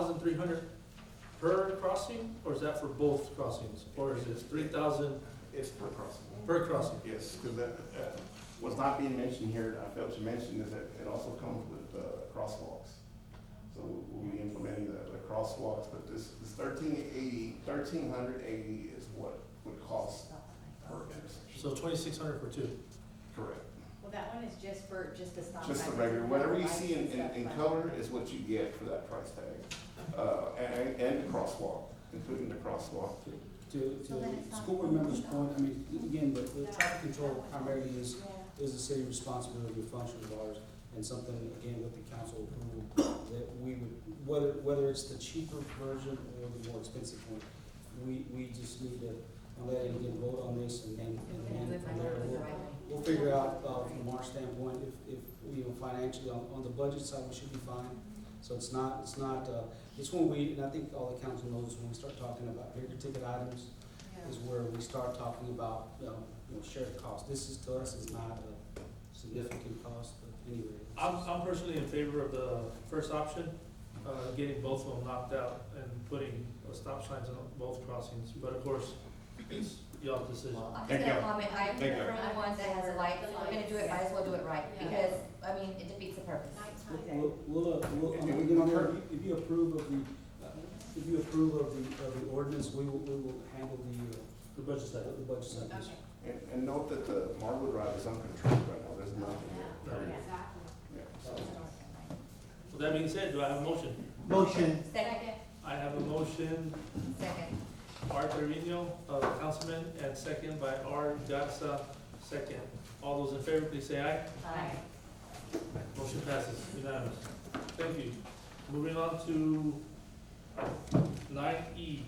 3,300 per crossing, or is that for both crossings? Or is it 3,000 It's per crossing. per crossing? Yes, because what's not being mentioned here, I failed to mention, is that it also comes with crosswalks. So we'll be implementing the crosswalks, but this 1,380 is what would cost per intersection. So 2,600 for two. Correct. Well, that one is just for, just the stop sign. Just the regular, whatever you see in color is what you get for that price tag. And the crosswalk, including the crosswalk too. To So then it's not- school board members' point, I mean, again, the traffic control primarily is a city responsibility, a function of ours, and something, again, with the council approval, that we would, whether it's the cheaper version or the more expensive one, we just need to let it again vote on this, and then from there, we'll figure out, from our standpoint, if, you know, financially, on the budget side, we should be fine. So it's when we, and I think all the council knows, when we start talking about bigger ticket items, is where we start talking about, you know, shared cost. This is, to us, is not a significant cost, but anyway. I'm personally in favor of the first option, getting both of them knocked out and putting stop signs on both crossings. But of course, it's y'all's decision. I'm just Thank gonna you. comment, I'm Thank you. for the ones that has a light, if we're gonna do it, might as well do it right, Yeah. because, I mean, it defeats the purpose. We'll, I mean, again, if you approve of the ordinance, we will handle The budget side. the budget side. Okay. And note that the Marwood Drive is uncontrolled right now, there's nothing there. Yeah. Exactly. Yeah, so- With that being said, do I have a motion? Motion. Second, I have a motion, second. R. Trevino, councilman, and second by R. Gatsa, second. All those in favor, please say aye. Aye. Motion passes, unanimous. Thank you. Moving on to 9E.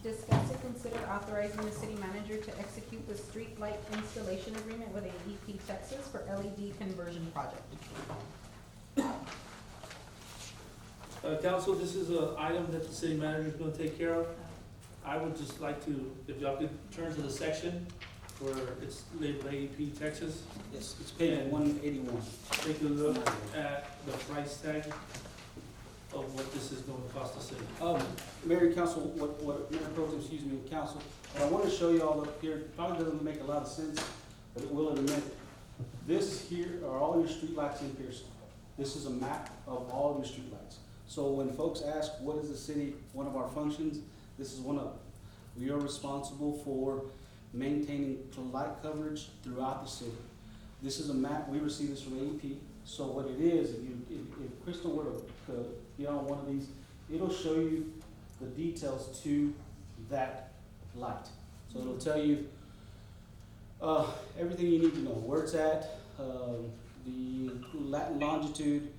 Discuss and consider authorizing the city manager to execute the street light installation agreement with AEP Texas for LED conversion project. Council, this is an item that the city manager is going to take care of. I would just like to, if y'all could turn to the section where it's labeled AEP Texas, Yes, it's page 181. take a look at the price tag of what this is going to cost the city. Mayor and council, Mayor Pro Tem, excuse me, council, what I want to show you all up here, probably doesn't make a lot of sense, but it will in a minute. This here are all your streetlights in Pearson. This is a map of all your streetlights. So when folks ask, what is the city, one of our functions, this is one of them. We are responsible for maintaining light coverage throughout the city. This is a map, we received this from AEP. So what it is, if Crystal were to be on one of these, it'll show you the details to that light. So it'll tell you everything you need to know, where it's at, the longitude,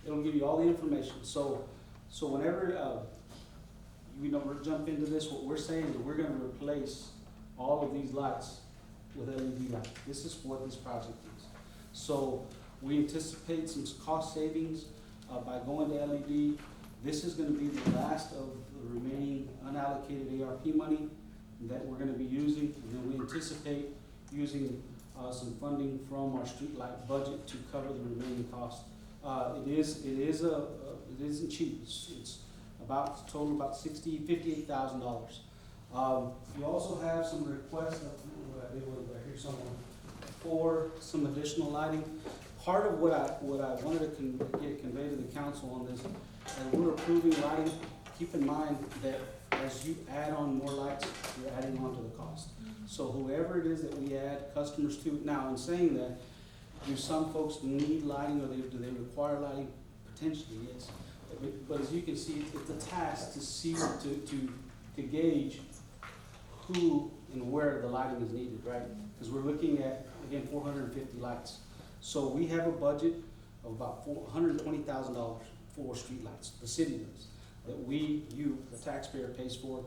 it'll give you all the information. So whenever we jump into this, what we're saying is we're gonna replace all of these lights with LED lights. This is what this project is. So we anticipate some cost savings by going to LED. This is gonna be the last of the remaining unallocated ARP money that we're gonna be using. And then we anticipate using some funding from our streetlight budget to cover the remaining costs. It isn't cheap. It's about, total about $58,000. You also have some requests, what I did was right here somewhere, for some additional lighting. Part of what I wanted to get conveyed to the council on this, and we're approving lighting, keep in mind that as you add on more lights, you're adding on to the cost. So whoever it is that we add customers to, now in saying that, do some folks need lighting or do they require lighting? Potentially, yes. But as you can see, it's a task to see, to gauge who and where the lighting is needed, right? Because we're looking at, again, 450 lights. So we have a budget of about $120,000 for streetlights, the city does, that you, the taxpayer, pays for.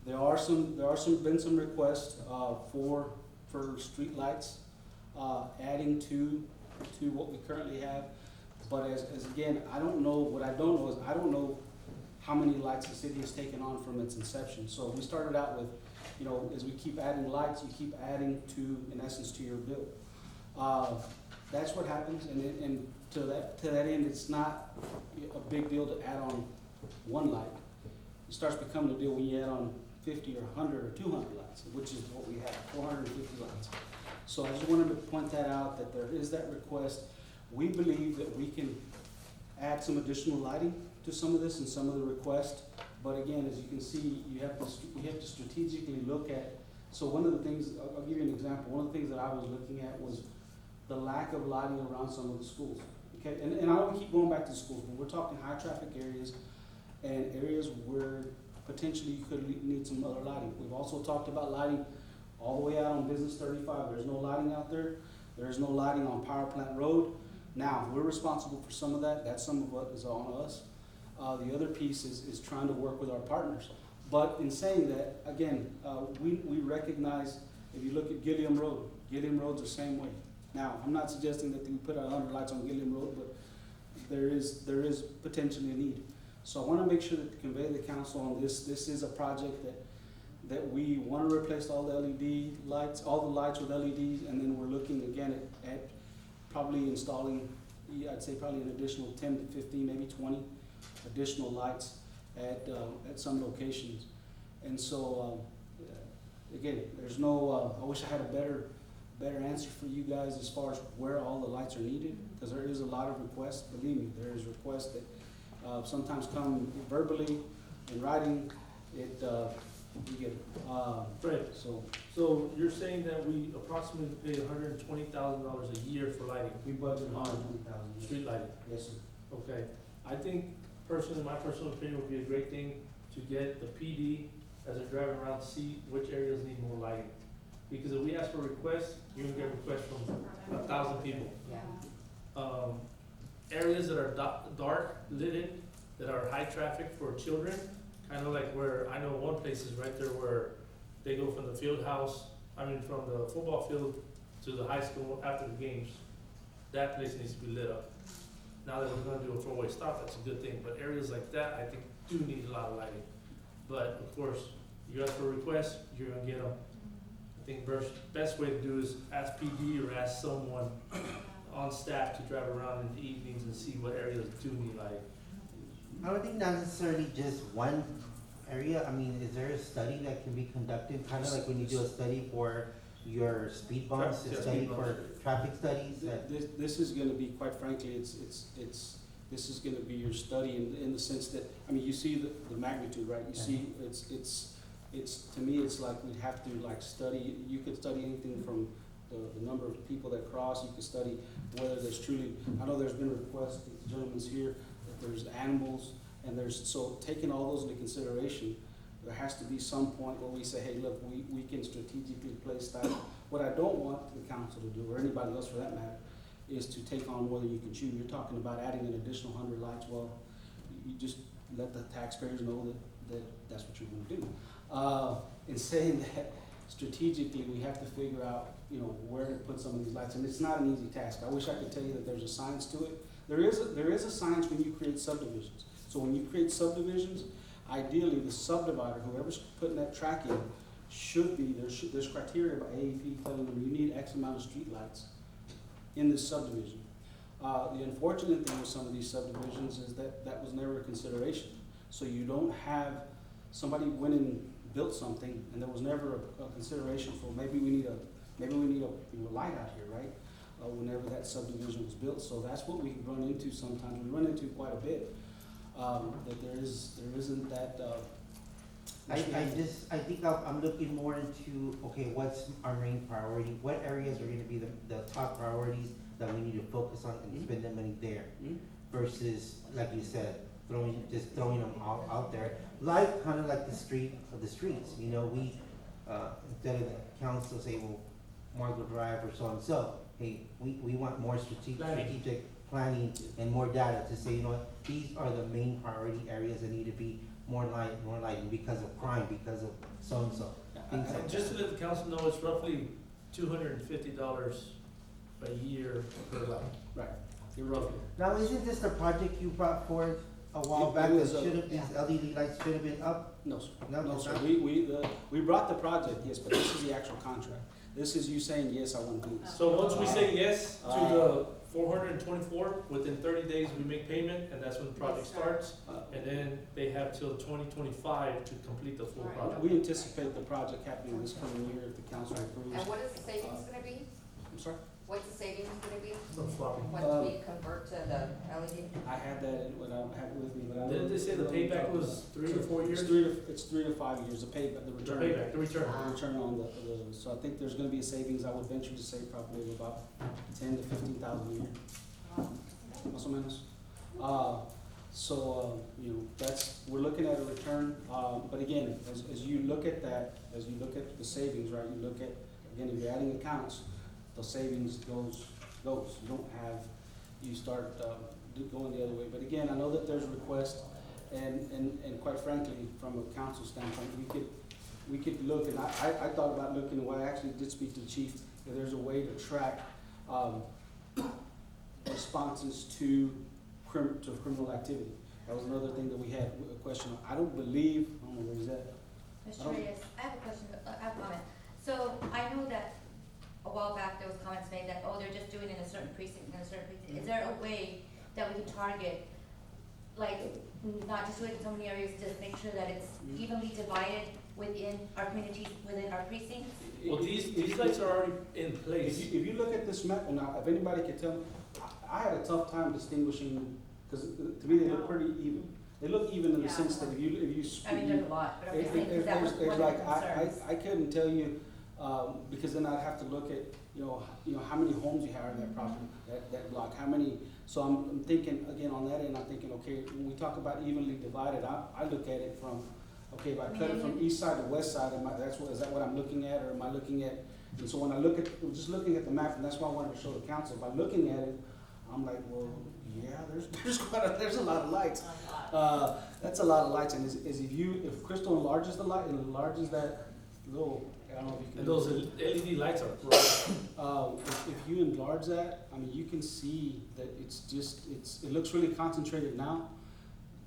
There are been some requests for streetlights, adding to what we currently have. But as again, I don't know how many lights the city has taken on from its inception. So we started out with, as we keep adding lights, you keep adding to, in essence, to your bill. That's what happens, and to that end, it's not a big deal to add on one light. It starts becoming a deal when you add on 50 or 100 or 200 lights, which is what we have, 450 lights. So I just wanted to point that out, that there is that request. We believe that we can add some additional lighting to some of this and some of the requests. But again, as you can see, you have to strategically look at, so one of the things, I'll give you an example. One of the things that I was looking at was the lack of lighting around some of the schools. Okay, and I don't keep going back to schools, but we're talking high traffic areas and areas where potentially you could need some other lighting. We've also talked about lighting all the way out on Business 35. There's no lighting out there. There's no lighting on Power Plant Road. Now, we're responsible for some of that. That's some of what is on us. The other piece is trying to work with our partners. But in saying that, again, we recognize, if you look at Gilliam Road's the same way. Now, I'm not suggesting that we put 100 lights on Gilliam Road, but there is potentially a need. So I want to make sure that to convey the council on this. This is a project that we want to replace all the LED lights, all the lights with LEDs, and then we're looking again at probably installing, I'd say probably an additional 10 to 15, maybe 20 additional lights at some locations. And so, again, there's no, I wish I had a better answer for you guys as far as where all the lights are needed, because there is a lot of requests. Believe me, there is requests that sometimes come verbally, in writing, we get it. Right. So you're saying that we approximately pay $120,000 a year for lighting, we budget $120,000. street lighting? Yes, sir. Okay, I think personally, my personal opinion would be a great thing to get the PD as they're driving around, see which areas need more lighting. Because if we ask for requests, you're gonna get requests from 1,000 people. Yeah. Areas that are dark lit, that are high traffic for children, kind of like where, I know one place is right there where they go from the field house, from the football field to the high school after the games. That place needs to be lit up. Now that we're gonna do a four-way stop, that's a good thing, but areas like that, I think, do need a lot of lighting. But of course, you ask for requests, you're gonna get them. I think best way to do is ask PD or ask someone on staff to drive around in the evenings and see what areas do need lighting. I don't think not necessarily just one area. I mean, is there a study that can be conducted, kind of like when you do a study for your speed bumps, Yeah, a study speed for bumps. traffic studies? This is gonna be, quite frankly, this is gonna be your study in the sense that, you see the magnitude, right? You see, it's, to me, it's like we'd have to like study, you could study anything from the number of people that cross, you could study whether there's truly, I know there's been requests, the gentleman's here, that there's animals, and so taking all those into consideration, there has to be some point where we say, hey, look, we can strategically place that. What I don't want the council to do, or anybody else for that matter, is to take on more than you can chew. You're talking about adding an additional 100 lights. Well, you just let the taxpayers know that that's what you're gonna do. In saying that, strategically, we have to figure out, where to put some of these lights, and it's not an easy task. I wish I could tell you that there's a science to it. There is a science when you create subdivisions. So when you create subdivisions, ideally the subdivider, whoever's putting that track in, should be, there's criteria by AEP telling them you need X amount of streetlights in this subdivision. The unfortunate thing with some of these subdivisions is that was never a consideration. So you don't have, somebody went and built something and there was never a consideration for maybe we need a light out here, right? Whenever that subdivision was built. So that's what we run into sometimes. We run into quite a bit. That there isn't that. I think I'm looking more into, okay, what's our main priority? What areas are gonna be the top priorities that we need to focus on and spend the money there? Versus, like you said, throwing them all out there. Kind of like the streets, we, instead of the council say, well, Margot Drive or so and so, hey, we want more strategic planning and more data to say, these are the main priority areas that need to be more lighting because of crime, because of so and so. Things like Just that. to let the council know, it's roughly $250 a year per light. Right. You're roughly. Now, isn't this the project you brought forward a while It back was, that these LED lights should have been up? No, sir. No, No, it's sir. not? We brought the project, yes, but this is the actual contract. This is you saying, yes, I want to do this. So once we say yes to the 424, within 30 days we make payment, and that's when the project starts. And then they have till 2025 to complete the full Right. project. We anticipate the project happening this coming year if the council approves. And what is the savings gonna be? I'm sorry? What's the savings gonna be So floppy. once we convert to the LED? I had that when I had it with me, but I. Didn't they say the payback was 3 to 4 years? It's 3 to 5 years, the payback, the The return. payback, the return. The return on so I think there's gonna be a savings, I would venture to say probably of about 10 to 15,000 a year, más o menos. You know, we're looking at a return, but again, as you look at that, as you look at the savings, right, you look at, again, if you're adding accounts, the savings goes, you don't have, you start, going the other way. But again, I know that there's requests, and quite frankly, from a council standpoint, we could look, and I thought about looking, well, I actually did speak to the chief, if there's a way to track, responses to criminal activity. That was another thing that we had a question on. I don't know where he's at. Mr. Reyes, I have a question, I have a comment. So I know that a while back there was comments made that, oh, they're just doing it in a certain precinct, in a certain precinct. Is there a way that we can target, like, not just do it in so many areas, just make sure that it's evenly divided within our communities, within our precincts? Well, these lights are already in place. If you look at this map, and now, if anybody can tell me, I had a tough time distinguishing, because to me, they look pretty even. They look even in the Yeah. sense that if you. I mean, there's a lot, but I'm just saying, because that was There's one of the like, concerns. I couldn't tell you, because then I'd have to look at, you know, how many homes you have in that property, that block, how many, so I'm thinking, again, on that end, I'm thinking, okay, when we talk about evenly divided, I look at it from, okay, if I cut it from east side to west side, is that what I'm looking at, or am I looking at, and so when I look at, just looking at the map, and that's why I wanted to show the council, by looking at it, I'm like, well, yeah, there's a lot of lights. That's a lot of lights, and if Crystal enlarges the light, and enlarges that little, I don't know if you can. And those LED lights are bright. If you enlarge that, I mean, you can see that it looks really concentrated now,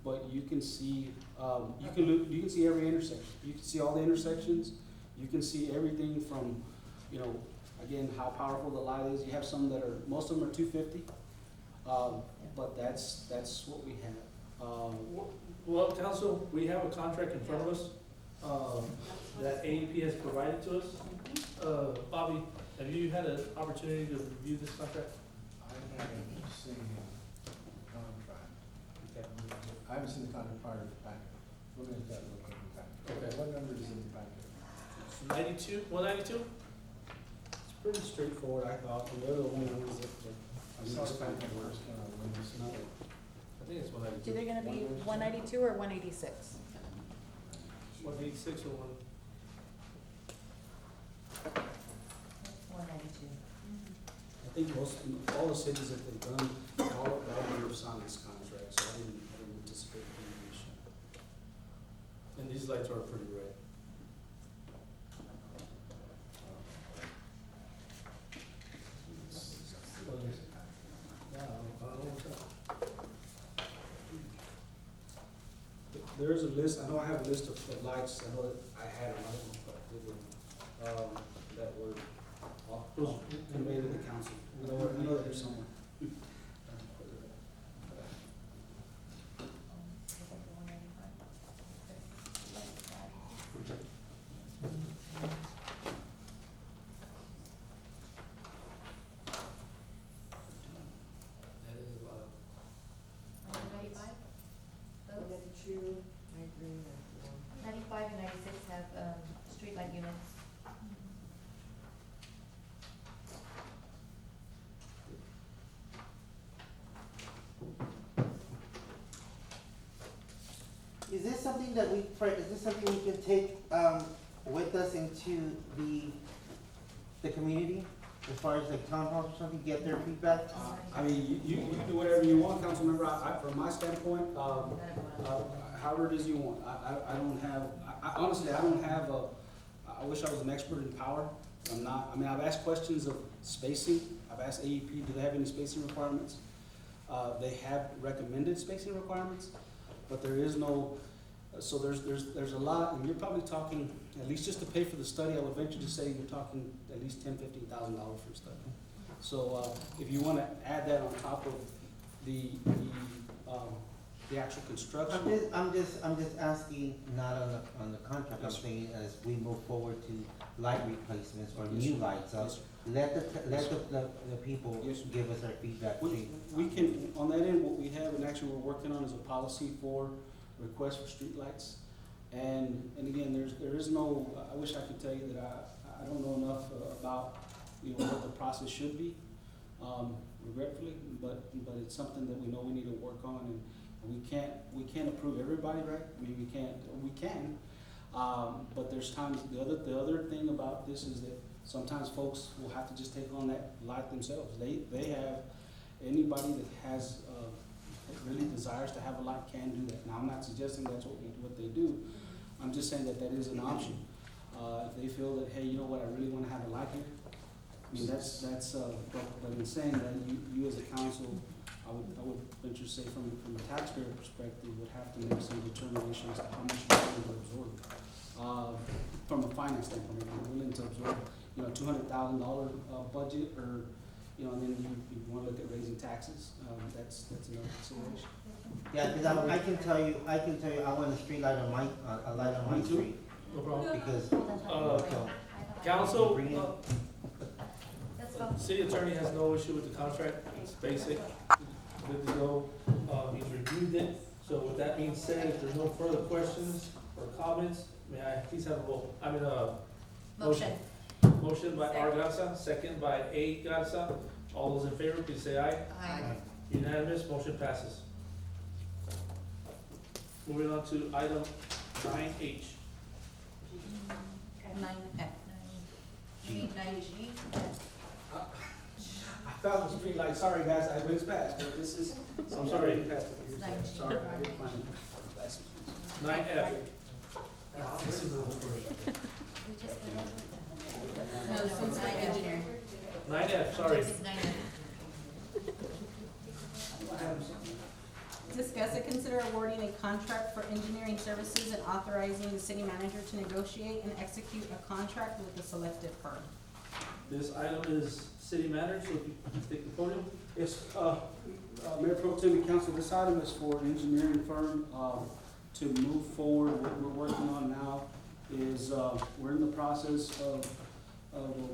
but you can see, you can see every intersection. You can see all the intersections. You can see everything from, you know, again, how powerful the light is. You have some most of them are 250, but that's what we have. Well, council, we have a contract in front of us, that AEP has provided to us. Bobby, have you had an opportunity to review this contract? I haven't seen the contract. I haven't seen the contract part of the packet. We're gonna get a look at the packet. Okay. What number is in the packet? 192? It's pretty straightforward, I thought. The other one was I saw the packet first, when you sent it. I think it's 192. So they're gonna be 192 or 186? 186 or 192. I think all the cities that they've done, all of them have signed this contract, so I didn't anticipate any issue. And these lights are pretty bright. There's a list, I know I have a list of lights, I know that I had them, I don't know if I did them, that were conveyed to the council. I know there's somewhere. That is a lot. 95? Those? 95 and 96 have, streetlight units. Is this something that is this something we can take, with us into the community? As far as like town halls or something, get their feedback? I mean, you can do whatever you want, council member, from my standpoint, however it is you want. I don't have, honestly, I don't have I wish I was an expert in power. I'm not. I mean, I've asked questions of spacing. I've asked AEP, do they have any spacing requirements? They have recommended spacing requirements, but there is no, so there's a lot, and you're probably talking, at least just to pay for the study, I would venture to say you're talking at least $10,000–15,000 for a study. So, if you wanna add that on top of the actual construction. I'm just asking, not on the contract, I'm Yes, sir. saying as we move forward to light replacements or Yes, new sir. lights, Yes, sir. let the people Yes, sir. give us their feedback. We can, on that end, what we have, and actually we're working on is a policy for requests for streetlights. And again, there is no, I wish I could tell you that I don't know enough about, what the process should be, regretfully, but it's something that we know we need to work on, and we can't approve everybody, right? I mean, we can, but there's times, the other thing about this is that sometimes folks will have to just take on that light themselves. They have, anybody that has, that really desires to have a light can do that. Now, I'm not suggesting that's what they do, I'm just saying that is an option. If they feel that, hey, you know what, I really wanna have a light here, I mean, but in saying that, you as a council, I would venture to say from a taxpayer perspective, would have to make some determination as to how much you're willing to absorb. From a finance standpoint, if you're willing to absorb, $200,000 budget, or, and then you wanna look at raising taxes, that's another consideration. Yeah, because I can tell you, I want a street light on a light on my Me too. street, No problem. because, Uh, Council, Bring it. Let's go. city attorney has no issue with the contract, it's basic, good to go, he's reviewed it. So with that being said, if there's no further questions or comments, may I please have a vote, Motion. motion by R. Garza, second by A. Garza, all those in favor, please say aye. Aye. Unanimous, motion passes. Moving on to item 9H. 9F. G. I found the street light, sorry guys, I went fast, but this is. I'm sorry. Past it. Nine G. Sorry, I didn't find it. 9F. This is the- No, this one's my engineer. 9F, sorry. It's 9F. Discuss and consider awarding a contract for engineering services and authorizing the city manager to negotiate and execute a contract with the selected firm. This item is city manager, so if you please take the podium. Yes, Mayor Pro Tem and Council, this item is for an engineering firm, to move forward. What we're working on now is, we're in the process of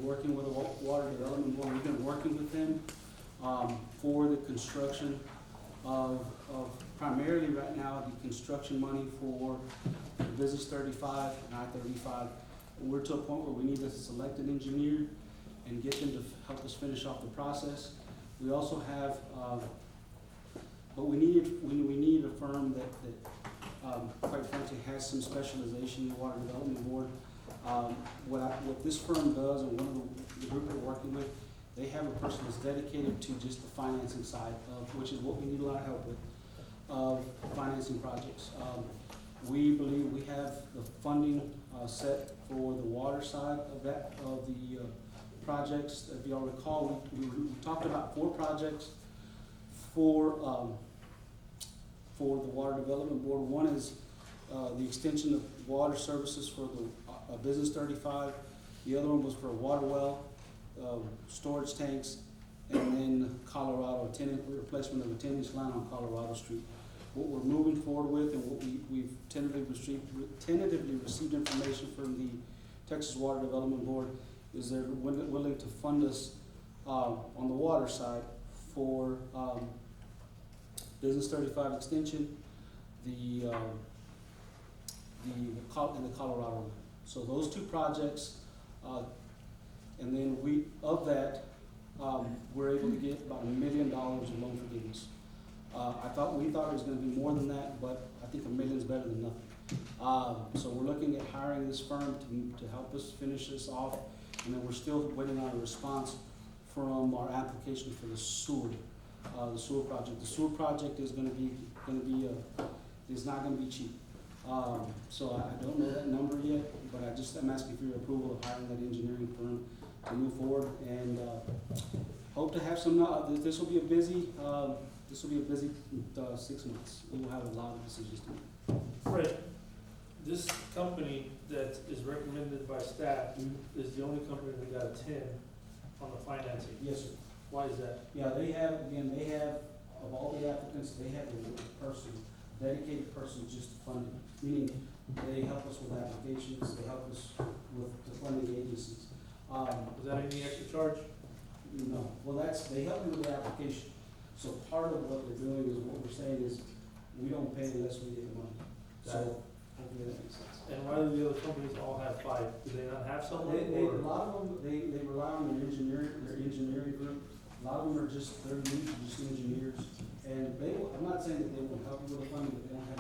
working with the Water Development Board. We've been working with them, for the construction of primarily right now, the construction money for Business 35 and I-35. We're to a point where we need to select an engineer and get them to help us finish off the process. We also have, but we need a firm that quite frankly has some specialization in the Water Development Board. What this firm does, and one of the group we're working with, they have a person that's dedicated to just the financing side of, which is what we need a lot of help with, of financing projects. We believe we have the funding set for the water side of the projects. If y'all recall, we talked about 4 projects for the Water Development Board. One is the extension of water services for the Business 35. The other one was for a water well, storage tanks, and then Colorado, replacement of a 10-inch line on Colorado Street. What we're moving forward with, and what we've tentatively received information from the Texas Water Development Board, is they're willing to fund us on the water side for Business 35 extension, and the Colorado one. So those 2 projects, and then we're able to get about $1 million in loan forgiveness. We thought it was gonna be more than that, but I think $1 million's better than nothing. So we're looking at hiring this firm to help us finish this off, and then we're still waiting on a response from our application for the sewer project. The sewer project is not gonna be cheap. So I don't know that number yet, but I'm asking for your approval of hiring that engineering firm to move forward, and hope to have some. This will be a busy 6 months. We will have a lot of decisions to make. Fred, this company that is recommended by staff is the only company that got a 10 on the financing. Yes, sir. Why is that? Yeah, they have, again, they have, of all the applicants, they have a person, dedicated person just to fund it. Meaning, they help us with applications, they help us with the funding agencies. Is that any extra charge? No, well, they help you with the application. So part of what they're doing is, what we're saying is, we don't pay unless we get the money. So, hopefully that makes sense. And why do the other companies all have 5? Do they not have someone, A or? lot of them, they rely on their engineering group. A lot of them are just, they're usually just engineers. And they, I'm not saying that they won't help you with the funding, but they don't have